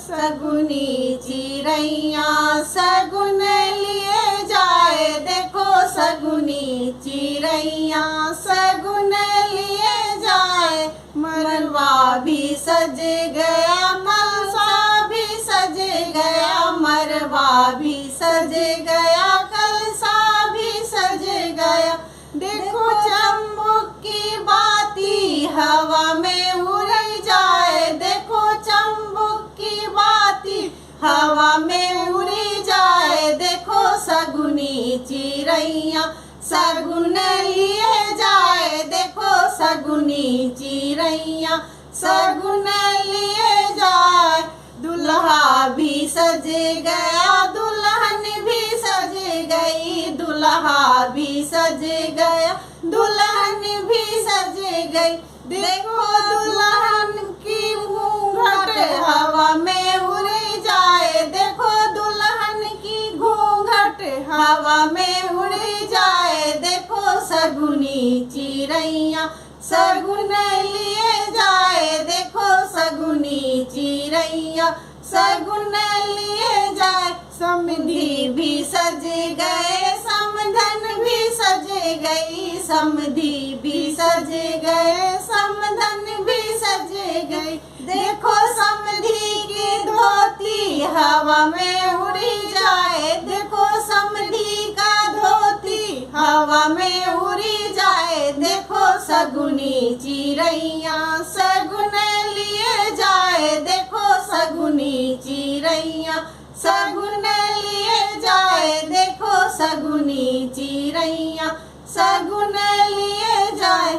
सगुनी चिड़ैया सगुन लिए जाए, देखो सगुनी चिड़ैया सगुन लिए जाए। मरवा भी सज गया, मनसा भी सज गया, मरवा भी सज गया, कलसा भी सज गया। देखो चंबुक की बाती हवा में उड़ जाए, देखो चंबुक की बाती हवा में उड़ी जाए। देखो सगुनी चिड़ैया सगुन लिए जाए, देखो सगुनी चिड़ैया सगुन लिए जाए। दुल्हा भी सज गया, दुल्हन भी सज गई, दुल्हा भी सज गया, दुल्हन भी सज गई। देखो दुल्हन की घूंघट हवा में उड़ जाए, देखो दुल्हन की घूंघट हवा में उड़ जाए। देखो सगुनी चिड़ैया सगुन लिए जाए, देखो सगुनी चिड़ैया सगुन लिए जाए। समधी भी सज गए, समधन भी सज गई, समधी भी सज गए, समधन भी सज गई। देखो समधी की धोती हवा में उड़ी जाए, देखो समधी का धोती हवा में उड़ी जाए। देखो सगुनी चिड़ैया सगुन लिए जाए, देखो सगुनी चिड़ैया सगुन लिए जाए, देखो सगुनी चिड़ैया सगुन लिए जाए।